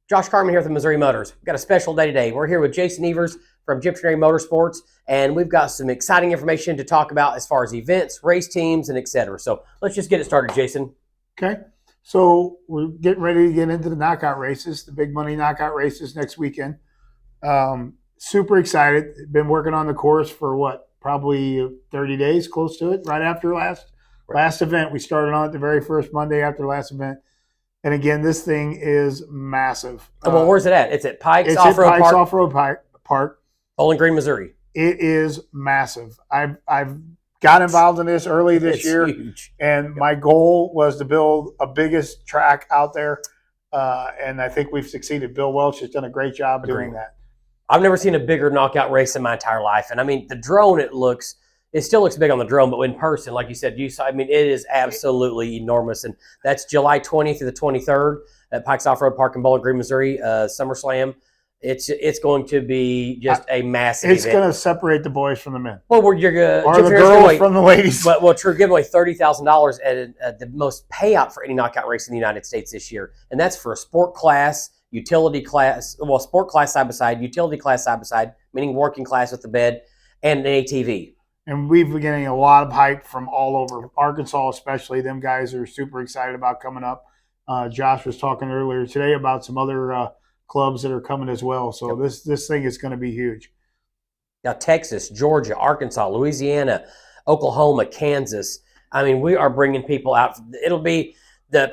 Josh Carmen here with the Missouri Motors. We've got a special day today. We're here with Jason Evers from Trenary Motorsports, and we've got some exciting information to talk about as far as events, race teams, and etc. So let's just get it started, Jason. Okay. So we're getting ready to get into the knockout races, the big money knockout races next weekend. Super excited. Been working on the course for probably 30 days, close to it, right after last event. We started on it the very first Monday after last event. And again, this thing is massive. Well, where's it at? It's at Pikes Off-Road Park. It's at Pikes Off-Road Park. Bowling Green, Missouri. It is massive. I've got involved in this early this year. Huge. And my goal was to build a biggest track out there. And I think we've succeeded. Bill Welch has done a great job doing that. I've never seen a bigger knockout race in my entire life. And I mean, the drone, it still looks big on the drone, but in person, like you said, it is absolutely enormous. And that's July 20th to the 23rd at Pikes Off-Road Park in Bowling Green, Missouri, SummerSlam. It's going to be just a massive event. It's going to separate the boys from the men. Well, you're going or the girls from the ladies. Well, True, give away $30,000 at the most payout for any knockout race in the United States this year. And that's for a sport class, utility class, sport class side by side, utility class side by side, meaning working class with the bed, and an ATV. And we've been getting a lot of hype from all over Arkansas, especially. Them guys are super excited about coming up. Josh was talking earlier today about some other clubs that are coming as well. So this thing is going to be huge. Now, Texas, Georgia, Arkansas, Louisiana, Oklahoma, Kansas. I mean, we are bringing people out. It'll be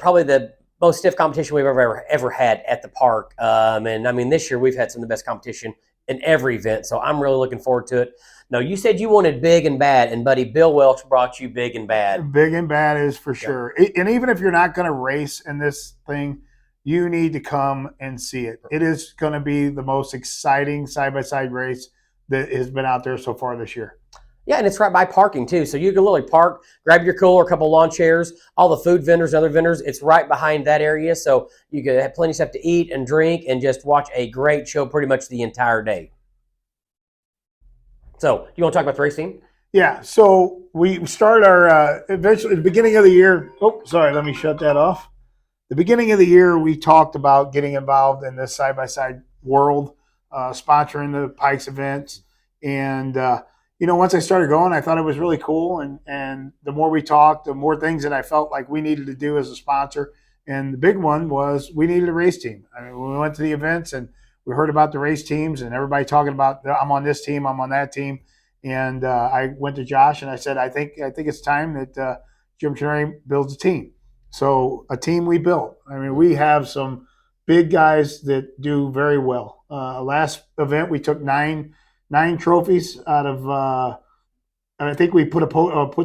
probably the most stiff competition we've ever had at the park. And I mean, this year we've had some of the best competition in every event. So I'm really looking forward to it. No, you said you wanted big and bad, and buddy, Bill Welch brought you big and bad. Big and bad is for sure. And even if you're not going to race in this thing, you need to come and see it. It is going to be the most exciting side-by-side race that has been out there so far this year. Yeah, and it's right by parking, too. So you can literally park, grab your cooler, a couple lawn chairs, all the food vendors, other vendors. It's right behind that area. So you can have plenty of stuff to eat and drink and just watch a great show pretty much the entire day. So you want to talk about the race team? Yeah, so we started our eventually at the beginning of the year. Oh, sorry, let me shut that off. The beginning of the year, we talked about getting involved in this side-by-side world, sponsoring the Pikes events. And, once I started going, I thought it was really cool. And the more we talked, the more things that I felt like we needed to do as a sponsor. And the big one was we needed a race team. I mean, when we went to the events and we heard about the race teams and everybody talking about, I'm on this team, I'm on that team. And I went to Josh and I said, I think it's time that Jim Trenary builds a team. So a team we built. I mean, we have some big guys that do very well. Last event, we took nine trophies out of, and I think we put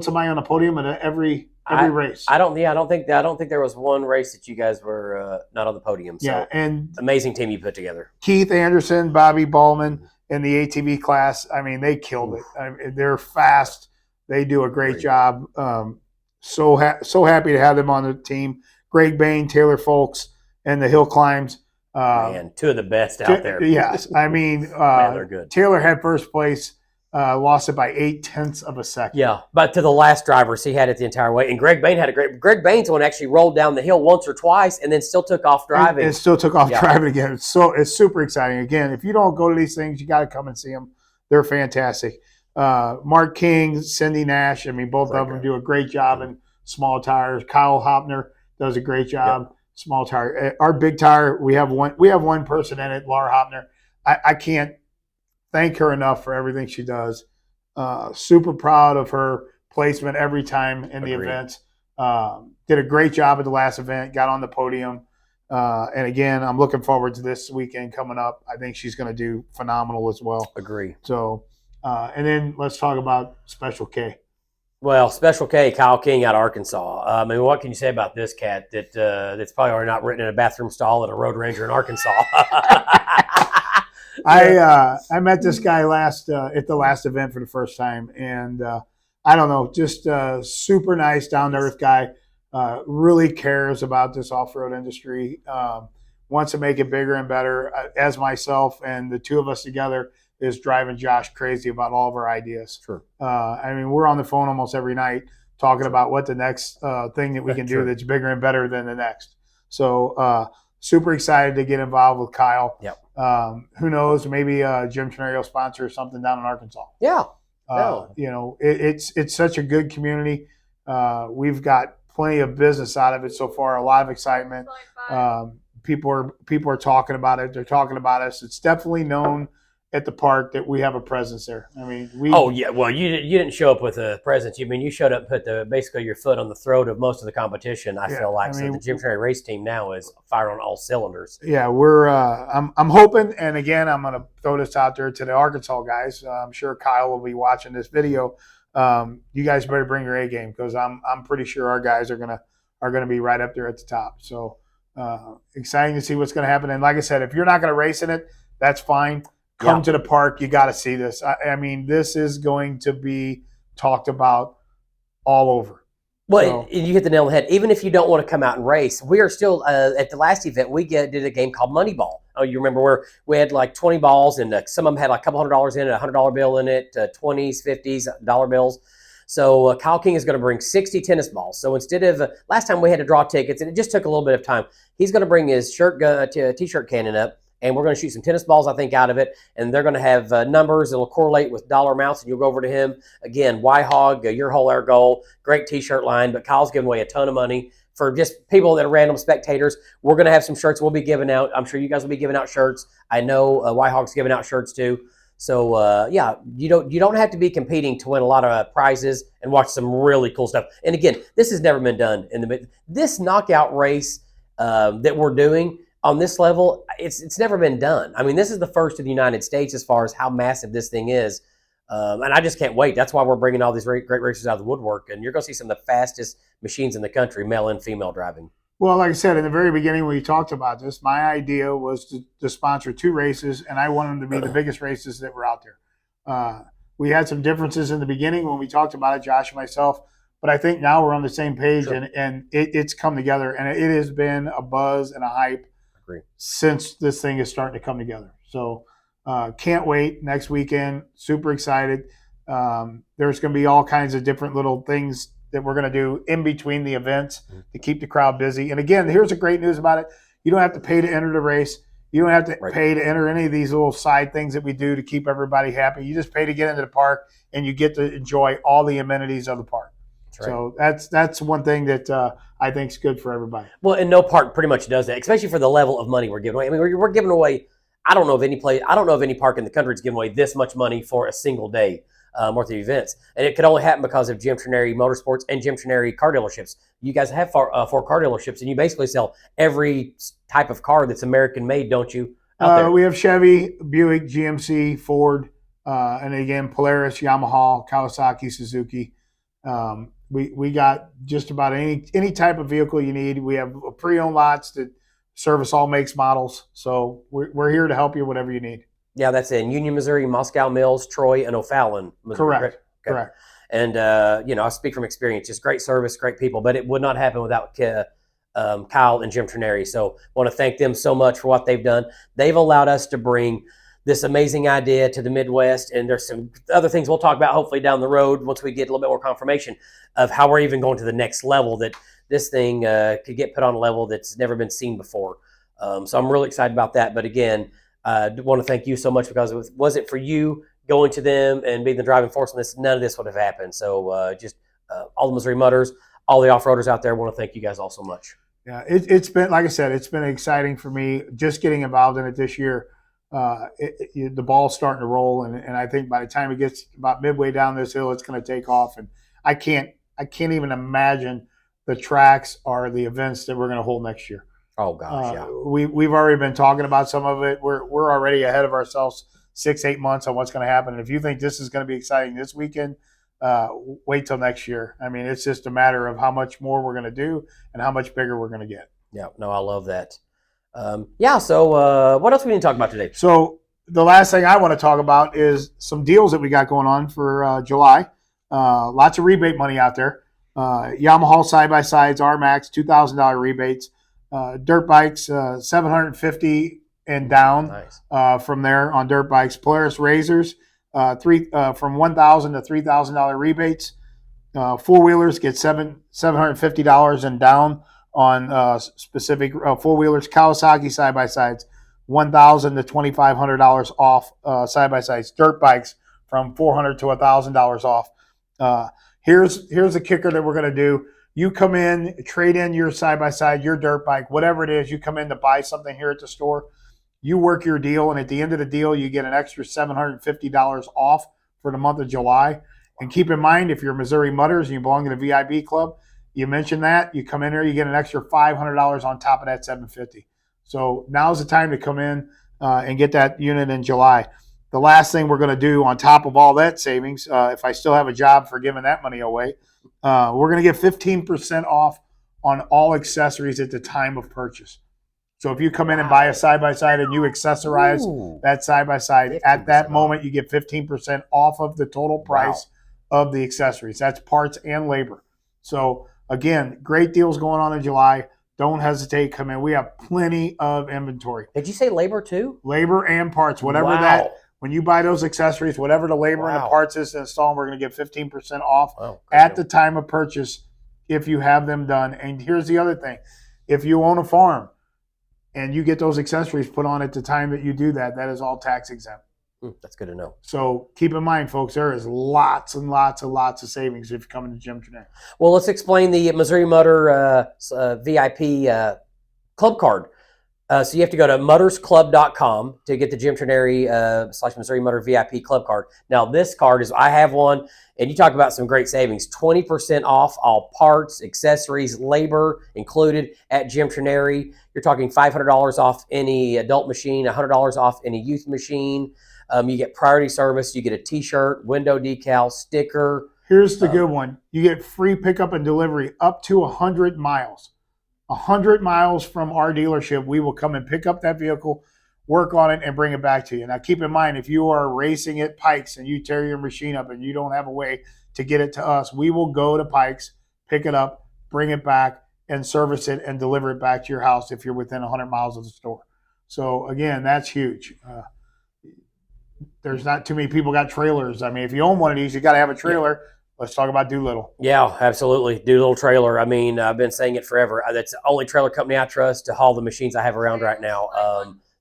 somebody on a podium at every race. I don't think there was one race that you guys were not on the podium. So yeah, and amazing team you put together. Keith Anderson, Bobby Ballman in the ATV class. I mean, they killed it. I mean, they're fast. They do a great job. So happy to have them on the team. Greg Bain, Taylor Folks, and the Hill Climbs. Man, two of the best out there. Yes. I mean, man, they're good. Taylor had first place, lost it by 0.8 of a second. Yeah, but to the last drivers, he had it the entire way. And Greg Bain had Greg Bain's one actually rolled down the hill once or twice and then still took off driving. And still took off driving again. It's super exciting. Again, if you don't go to these things, you got to come and see them. They're fantastic. Mark King, Cindy Nash, I mean, both of them do a great job in small tires. Kyle Hopner does a great job, small tire. Our big tire, we have one person in it, Laura Hopner. I can't thank her enough for everything she does. Super proud of her placement every time in the events. Did a great job at the last event, got on the podium. And again, I'm looking forward to this weekend coming up. I think she's going to do phenomenal as well. Agree. So, and then let's talk about Special K. Well, Special K, Kyle King out of Arkansas. I mean, what can you say about this cat that's probably already not written in a bathroom stall at a road ranger in Arkansas? I met this guy at the last event for the first time, and I don't know, just a super nice, down to earth guy. Really cares about this off-road industry. Wants to make it bigger and better. As myself and the two of us together is driving Josh crazy about all of our ideas. Sure. I mean, we're on the phone almost every night talking about what the next thing that we can do that's bigger and better than the next. So super excited to get involved with Kyle. Yep. Who knows? Maybe Jim Trenary will sponsor something down in Arkansas. Yeah. It's such a good community. We've got plenty of business out of it so far. A lot of excitement. People are talking about it. They're talking about us. It's definitely known at the park that we have a presence there. I mean, Oh yeah. Well, you didn't show up with a presence. You showed up and put basically your foot on the throat of most of the competition. I feel like so the Jim Trenary race team now is firing on all cylinders. Yeah, we're. I'm hoping, and again, I'm going to throw this out there to the Arkansas guys. I'm sure Kyle will be watching this video. You guys better bring your A game because I'm pretty sure our guys are gonna be right up there at the top. So exciting to see what's going to happen. And like I said, if you're not going to race in it, that's fine. Come to the park. You got to see this. I mean, this is going to be talked about all over. Well, you hit the nail on the head. Even if you don't want to come out and race, we are still at the last event. We did a game called Moneyball. Oh, you remember where we had like 20 balls and some of them had like a couple $100 in it, $100 bill in it, 20s, 50s, dollar bills. So Kyle King is going to bring 60 tennis balls. So instead of last time we had to draw tickets, and it just took a little bit of time, he's going to bring his t-shirt cannon up. And we're going to shoot some tennis balls, I think, out of it. And they're going to have numbers that will correlate with dollar amounts. And you'll go over to him. Again, Y-Hog, your whole air goal, great T-shirt line. But Kyle's giving away a ton of money for just people that are random spectators. We're going to have some shirts we'll be giving out. I'm sure you guys will be giving out shirts. I know Y-Hog's giving out shirts too. So, you don't have to be competing to win a lot of prizes and watch some really cool stuff. And again, this has never been done. This knockout race that we're doing on this level, it's never been done. I mean, this is the first in the United States as far as how massive this thing is. And I just can't wait. That's why we're bringing all these great racers out of the woodwork. And you're going to see some of the fastest machines in the country, male and female driving. Well, like I said, in the very beginning when we talked about this, my idea was to sponsor 2 races, and I want them to be the biggest races that were out there. We had some differences in the beginning when we talked about it, Josh and myself, but I think now we're on the same page, sure. and it's come together, and it has been a buzz and a hype since this thing is starting to come together. So can't wait. Next weekend, super excited. There's going to be all kinds of different little things that we're going to do in between the events to keep the crowd busy. And again, here's the great news about it. You don't have to pay to enter the race. You don't have to pay to enter any of these little side things that we do to keep everybody happy. You just pay to get into the park, and you get to enjoy all the amenities of the park. Right. So that's one thing that I think is good for everybody. Well, and no park pretty much does that, especially for the level of money we're giving away. I mean, we're giving away. I don't know of any park in the country that's giving away this much money for a single day worth of events, and it could only happen because of Jim Trenary Motorsports and Jim Trenary car dealerships. You guys have 4 car dealerships, and you basically sell every type of car that's American made, don't you? Out there? We have Chevy, Buick, GMC, Ford, and again Polaris, Yamaha, Kawasaki, Suzuki. We got just about any type of vehicle you need. We have pre-owned lots that service all makes, models. So we're here to help you whatever you need. Yeah, that's in Union, Missouri, Moscow Mills, Troy, and O'Fallon, Missouri. Correct. Okay. Correct. And I speak from experience. Just great service, great people. But it would not happen without Kyle and Jim Trenary. So I want to thank them so much for what they've done. They've allowed us to bring this amazing idea to the Midwest, and there's some other things we'll talk about hopefully down the road once we get a little bit more confirmation of how we're even going to the next level, that this thing could get put on a level that's never been seen before. So I'm really excited about that. But again, I want to thank you so much, because was it for you going to them and being the driving force in this, none of this would have happened. So just all the Missouri Mutters, all the off-roaders out there, I want to thank you guys all so much. Yeah, it's been, like I said, it's been exciting for me just getting involved in it this year. The ball's starting to roll, and I think by the time it gets about midway down this hill, it's going to take off. And I can't even imagine the tracks or the events that we're going to hold next year. Oh gosh, yeah. We've already been talking about some of it. We're already ahead of ourselves 6-8 months on what's going to happen. And if you think this is going to be exciting this weekend, wait till next year. I mean, it's just a matter of how much more we're going to do and how much bigger we're going to get. Yeah, no, I love that. So what else we need to talk about today? So the last thing I want to talk about is some deals that we got going on for July. Lots of rebate money out there. Yamaha side-by-sides, R-Max, $2,000 rebates. Dirt bikes, $750 and down. Nice. From there on dirt bikes. Polaris Razors, from $1,000 to $3,000 rebates. Four-wheelers get $750 and down on specific four-wheelers, Kawasaki side-by-sides, $1,000 to $2,500 off side-by-sides, dirt bikes from $400 to $1,000 off. Here's the kicker that we're going to do. You come in, trade in your side-by-side, your dirt bike, whatever it is, you come in to buy something here at the store, you work your deal, and at the end of the deal, you get an extra $750 off for the month of July. And keep in mind, if you're Missouri Mutters and you belong to the VIB club, you mentioned that, you come in here, you get an extra $500 on top of that $750. So now's the time to come in and get that unit in July. The last thing we're going to do on top of all that savings, if I still have a job for giving that money away, we're going to get 15% off on all accessories at the time of purchase. So if you come in and buy a side-by-side and you accessorize that side-by-side, at that moment you get 15% off of the total price of the accessories. That's parts and labor. So again, great deals going on in July. Don't hesitate. Come in. We have plenty of inventory. Did you say labor too? Labor and parts. Whatever that, when you buy those accessories, whatever the labor and the parts is to install them, we're going to get 15% off at the time of purchase if you have them done. And here's the other thing. If you own a farm and you get those accessories put on at the time that you do that, that is all tax exempt. That's good to know. So keep in mind, folks, there is lots and lots and lots of savings if you come into Jim Trenary. Well, let's explain the Missouri Mutter VIP club card. So you have to go to muttersclub.com to get the Jim Trenary / Missouri Mutter VIP club card. Now, this card is, I have one, and you talk about some great savings. 20% off all parts, accessories, labor included at Jim Trenary. You're talking $500 off any adult machine, $100 off any youth machine. You get priority service. You get a T-shirt, window decal, sticker. Here's the good one. You get free pickup and delivery up to 100 miles. 100 miles from our dealership, we will come and pick up that vehicle, work on it, and bring it back to you. Now, keep in mind, if you are racing at Pikes and you tear your machine up and you don't have a way to get it to us, we will go to Pikes, pick it up, bring it back, and service it and deliver it back to your house if you're within 100 miles of the store. So, again, that's huge. There's not too many people got trailers. I mean, if you own one of these, you got to have a trailer. Yeah. Let's talk about Doolittle. Yeah, absolutely. Doolittle Trailer. I mean, I've been saying it forever. That's the only trailer company I trust to haul the machines I have around right now.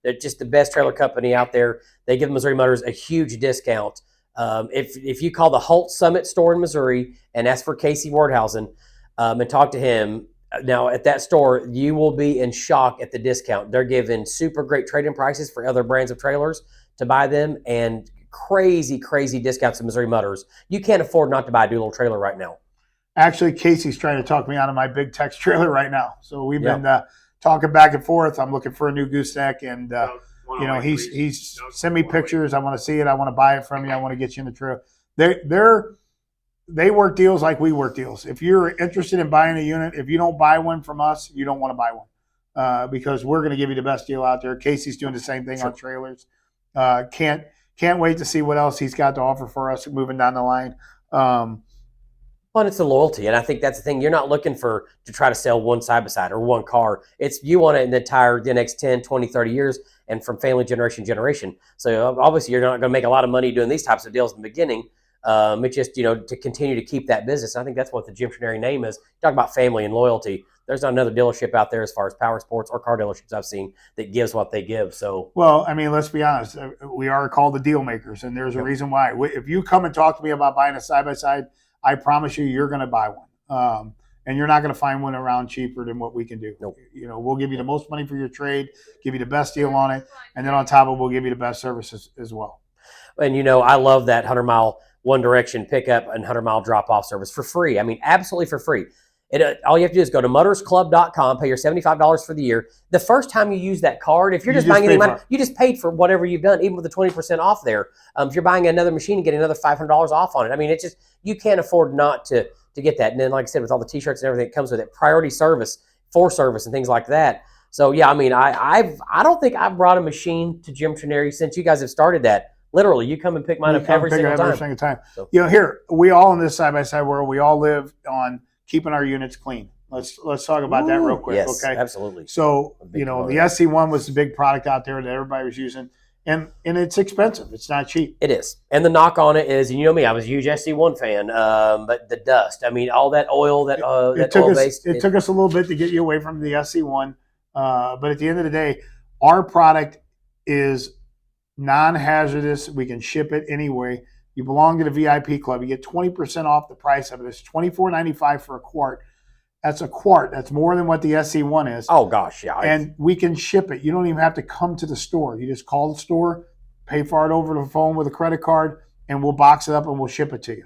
They're just the best trailer company out there. They give Missouri Mutters a huge discount. If you call the Holt Summit store in Missouri and ask for Casey Wardhausen and talk to him, now at that store, you will be in shock at the discount. They're giving super great trade-in prices for other brands of trailers to buy them, and crazy discounts in Missouri Mutters. You can't afford not to buy a Doolittle trailer right now. Actually, Casey's trying to talk me out of my big Tex trailer right now. So we've been talking back and forth. I'm looking for a new gooseneck, and he's sent me pictures. I want to see it. I want to buy it from you. I want to get you in the trailer. They work deals like we work deals. If you're interested in buying a unit, if you don't buy one from us, you don't want to buy one because we're going to give you the best deal out there. Casey's doing the same thing on trailers. Can't wait to see what else he's got to offer for us moving down the line. Well, it's the loyalty, and I think that's the thing. You're not looking to try to sell one side-by-side or one car. It's you want it in the next 10, 20, 30 years and from family generation to generation. So obviously you're not going to make a lot of money doing these types of deals in the beginning. It's just, to continue to keep that business. And I think that's what the Jim Trenary name is. Talk about family and loyalty. There's not another dealership out there as far as power sports or car dealerships I've seen that gives what they give. So, well, I mean, let's be honest. We are called the deal makers, and there's a reason why. If you come and talk to me about buying a side-by-side, I promise you're going to buy one. And you're not going to find one around cheaper than what we can do. Nope. We'll give you the most money for your trade, give you the best deal on it, and then on top of it, we'll give you the best services as well. And, I love that 100-mile one direction pickup and 100-mile drop-off service for free. I mean, absolutely for free. All you have to do is go to muttersclub.com, pay your $75 for the year. The first time you use that card, if you're just buying any money, you just paid for whatever you've done, even with the 20% off there. If you're buying another machine and getting another $500 off on it, I mean, it's just, you can't afford not to get that. And then, like I said, with all the T-shirts and everything that comes with it, priority service, for service, and things like that. So, yeah, I mean, I don't think I've brought a machine to Jim Trenary since you guys have started that. Literally, you come and pick mine up every single time. So, here, we all in this side-by-side world, we all live on keeping our units clean. Let's talk about that real quick. Yes, okay, absolutely. So the SC1 was the big product out there that everybody was using. and it's expensive. It's not cheap. It is. And the knock on it is, and you know me, I was a huge SC1 fan, but the dust. I mean, all that oil, that oil based. It took us a little bit to get you away from the SC1, but at the end of the day, our product is non-hazardous. We can ship it anyway. You belong to the VIP club. You get 20% off the price of it. It's $24.95 for a quart. That's a quart. That's more than what the SC1 is. Oh gosh, yeah. And we can ship it. You don't even have to come to the store. You just call the store, pay for it over the phone with a credit card, and we'll box it up and we'll ship it to you.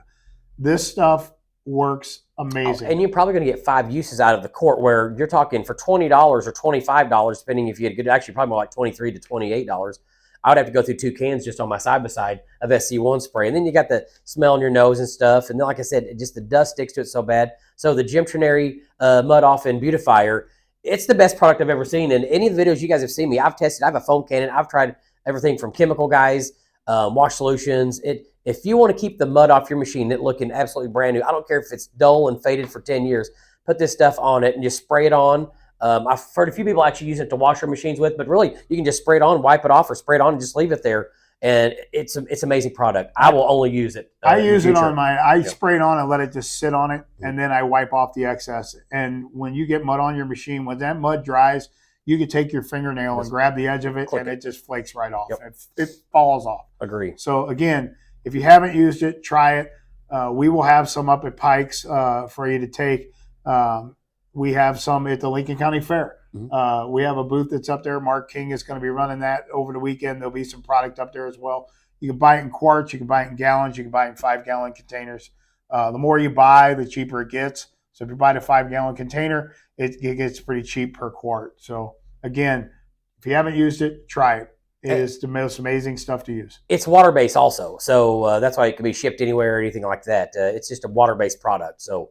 This stuff works amazing. And you're probably going to get 5 uses out of the quart, where you're talking for $20 or $25, depending if you get a good, actually probably more like $23 to $28. I would have to go through 2 cans just on my side-by-side of SC1 spray. And then you got the smell in your nose and stuff. And then, like I said, just the dust sticks to it so bad. So the Trenary Mud Off and Beautifier, it's the best product I've ever seen. And any of the videos you guys have seen me, I've tested. I have a foam cannon. I've tried everything from chemical guys, wash solutions. If you want to keep the mud off your machine, it looking absolutely brand new, I don't care if it's dull and faded for 10 years, put this stuff on it and just spray it on. I've heard a few people actually use it to wash their machines with, but really you can just spray it on, wipe it off, or spray it on and just leave it there. And it's an amazing product. I will only use it. I use it on mine. I spray it on and let it just sit on it, and then I wipe off the excess. And when you get mud on your machine, when that mud dries, you can take your fingernail and grab the edge of it, and it just flakes right off. Yep. It falls off. Agree. So again, if you haven't used it, try it. We will have some up at Pikes for you to take. We have some at the Lincoln County Fair. Mm-hmm. We have a booth that's up there. Mark King is going to be running that over the weekend. There'll be some product up there as well. You can buy it in quarts. You can buy it in gallons. You can buy it in 5-gallon containers. The more you buy, the cheaper it gets. So if you buy the 5-gallon container, it gets pretty cheap per quart. So again, if you haven't used it, try it. It is the most amazing stuff to use. It's water-based also. So that's why it can be shipped anywhere or anything like that. It's just a water-based product. So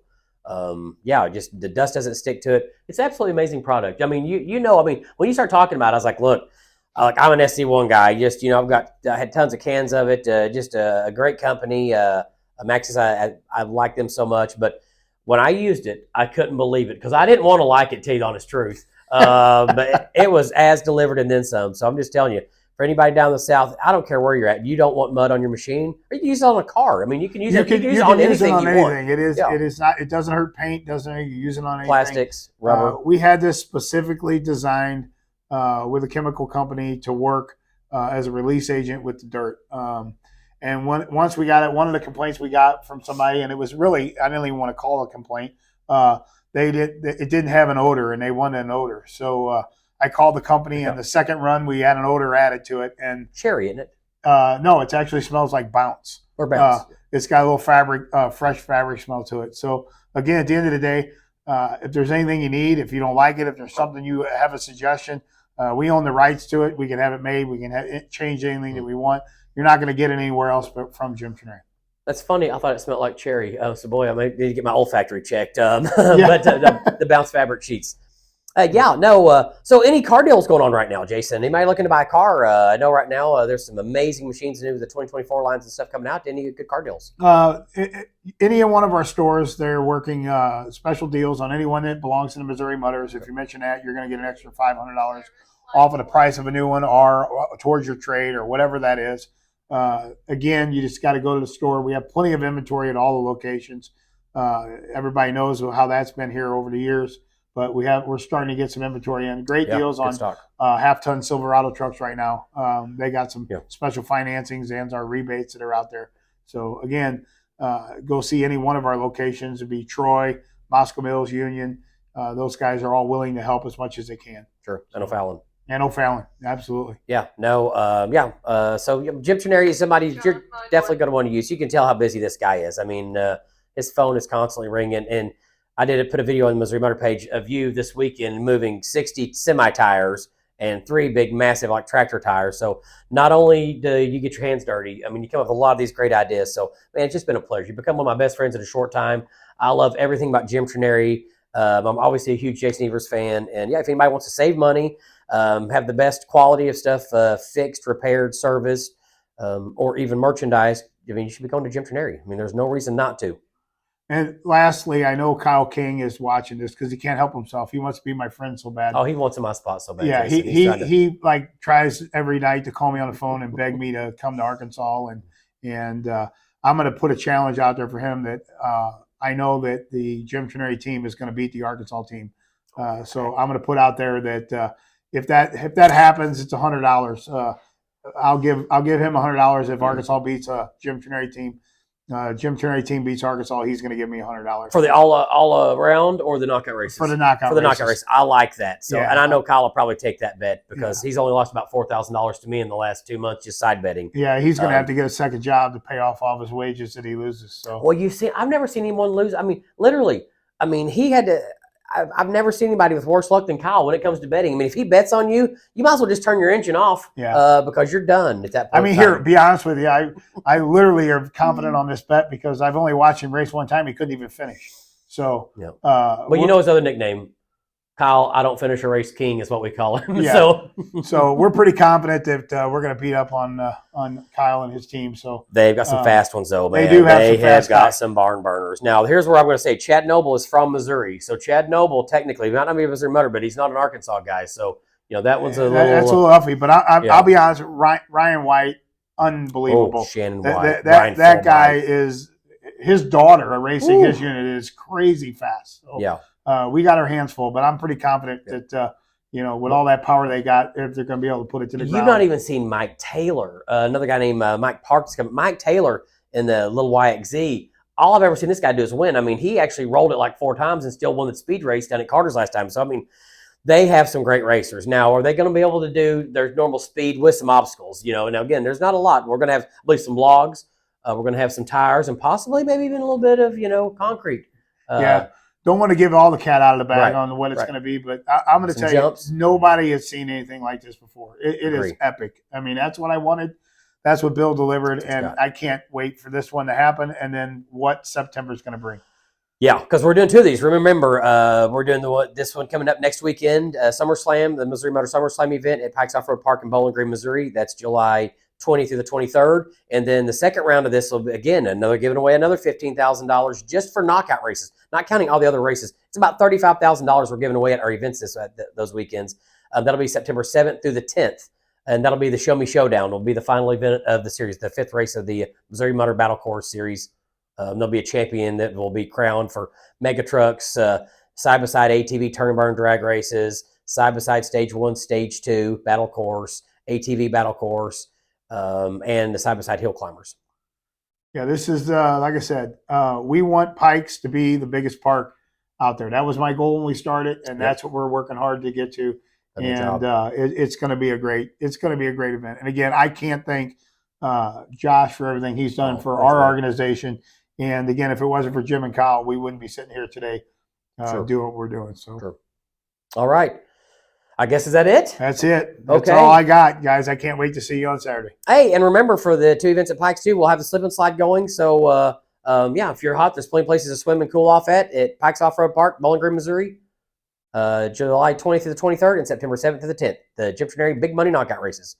yeah, just the dust doesn't stick to it. It's absolutely amazing product. I mean, you know, I mean, when you start talking about it, I was like, look, I'm an SC1 guy. Just, you know, I had tons of cans of it. Just a great company. Maxis, I like them so much. But when I used it, I couldn't believe it because I didn't want to like it, to tell you the honest truth. But it was as delivered and then some. So I'm just telling you, for anybody down the south, I don't care where you're at. You don't want mud on your machine, or you can use it on a car. I mean, you can use it on anything you want. It is not. It doesn't hurt paint. Doesn't you use it on anything. Plastics, rubber. We had this specifically designed with a chemical company to work as a release agent with the dirt. And once we got it, one of the complaints we got from somebody, and it was really, I didn't even want to call it a complaint. It didn't have an odor, and they wanted an odor. So I called the company, and the second run we had an odor added to it. And cherry, isn't it? No, it actually smells like bounce. Or bounce. It's got a little fabric, fresh fabric smell to it. So again, at the end of the day, if there's anything you need, if you don't like it, if there's something you have a suggestion, we own the rights to it. We can have it made. We can change anything that we want. You're not going to get it anywhere else but from Jim Trenary. That's funny. I thought it smelled like cherry. Oh, so boy, I need to get my olfactory checked. But the bounce fabric sheets. So any car deals going on right now, Jason? Anybody looking to buy a car? I know right now there's some amazing machines new with the 2024 lines and stuff coming out. Any good car deals? Any one of our stores, they're working special deals on anyone that belongs to the Missouri Mutters. If you mention that, you're going to get an extra $500 off of the price of a new one, or towards your trade, or whatever that is. Again, you just got to go to the store. We have plenty of inventory at all the locations. Everybody knows how that's been here over the years. But we're starting to get some inventory in. Great deals on half-ton Silverado trucks right now. They got some special financings and our rebates that are out there. So again, go see any one of our locations. It'd be Troy, Moscow Mills, Union. Those guys are all willing to help as much as they can. Sure, and O'Fallon. And O'Fallon, absolutely. Yeah, no, So Jim Trenary is somebody you're definitely going to want to use. You can tell how busy this guy is. I mean, his phone is constantly ringing, and I put a video on the Missouri Motor page of you this weekend moving 60 semi-tires and 3 big, massive, like tractor tires. So not only do you get your hands dirty, I mean, you come up with a lot of these great ideas. So, man, it's just been a pleasure. You've become one of my best friends in a short time. I love everything about Jim Trenary. I'm obviously a huge Jason Evers fan. And, yeah, if anybody wants to save money, have the best quality of stuff fixed, repaired, serviced, or even merchandise, I mean, you should be going to Jim Trenary. I mean, there's no reason not to. And lastly, I know Kyle King is watching this because he can't help himself. He wants to be my friend so bad. Oh, he wants in my spot so bad. Yeah, Jason. he like tries every night to call me on the phone and beg me to come to Arkansas, and I'm going to put a challenge out there for him that I know that the Jim Trenary team is going to beat the Arkansas team. So I'm going to put out there that if that happens, it's $100. I'll give him $100 if Arkansas beats a Jim Trenary team. Jim Trenary team beats Arkansas, he's going to give me $100 for the all around or the knockout races. For the knockout race. I like that. So, Yeah. and I know Kyle will probably take that bet because he's only lost about $4,000 to me in the last 2 months just side betting. Yeah, he's going to have to get a second job to pay off all of his wages that he loses. So, well, you see, I've never seen anyone lose. I mean, literally. I mean, he had to. I've never seen anybody with worse luck than Kyle when it comes to betting. I mean, if he bets on you, you might as well just turn your engine off. Because you're done at that point. I mean, here, be honest with you, I literally am confident on this bet because I've only watched him race one time. He couldn't even finish. So, but you know his other nickname, Kyle, I don't finish a race king is what we call him. Yeah. So we're pretty confident that we're going to beat up on Kyle and his team. So they've got some fast ones though, man. They have got some barn burners. Now here's where I'm going to say Chad Noble is from Missouri. So Chad Noble technically might not be a Missouri Mutter, but he's not an Arkansas guy. So that one's a little iffy. But I'll be honest, Ryan White, unbelievable. Oh, Shannon White. That guy is his daughter racing his unit is crazy fast. So, yeah. We got our hands full, but I'm pretty confident that with all that power they got, if they're going to be able to put it to the ground. You've not even seen Mike Taylor, another guy named Mike Parks. Mike Taylor in the little YXZ. All I've ever seen this guy do is win. I mean, he actually rolled it like 4 times and still won the speed race down at Carter's last time. So I mean, they have some great racers. Now, are they going to be able to do their normal speed with some obstacles? Now again, there's not a lot. We're going to have, I believe, some logs. We're going to have some tires and possibly maybe even a little bit of concrete. Don't want to give all the cat out of the bag on what it's going to be, but I'm going to tell jumps. You, nobody has seen anything like this before. It is epic. I mean, that's what I wanted. That's what Bill delivered, and I can't wait for this one to happen and then what September is going to bring. Yeah, because we're doing 2 of these. Remember, we're doing this one coming up next weekend, SummerSlam, the Missouri Motor SummerSlam event at Pikes Off-Road Park in Bowling Green, Missouri. That's July 20th through the 23rd. And then the second round of this will be, again, giving away another $15,000 just for knockout races, not counting all the other races. It's about $35,000 we're giving away at our events those weekends. That'll be September 7th through the 10th. And that'll be the Show Me Showdown. It'll be the final event of the series, the 5th race of the Missouri Motor Battle Course Series. There'll be a champion that will be crowned for mega trucks, side-by-side ATV turn and burn drag races, side-by-side stage 1, stage 2, battle course, ATV battle course, and the side-by-side hill climbers. Yeah, this is, like I said, we want Pikes to be the biggest park out there. That was my goal when we started, and that's what we're working hard to get to. And it's going to be a great event. And again, I can't thank Josh for everything he's done for our organization. And again, if it wasn't for Jim and Kyle, we wouldn't be sitting here today doing what we're doing. So, all right. I guess, is that it? That's it. That's all I got, guys. I can't wait to see you on Saturday. Hey, and remember, for the 2 events at Pikes too, we'll have the slip and slide going. So, if you're hot, there's plenty of places to swim and cool off at Pikes Off-Road Park, Bowling Green, Missouri. July 20th to the 23rd and September 7th to the 10th. The Jim Trenary Big Money Knockout Races.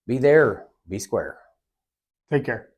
Be there. Be square. Take care.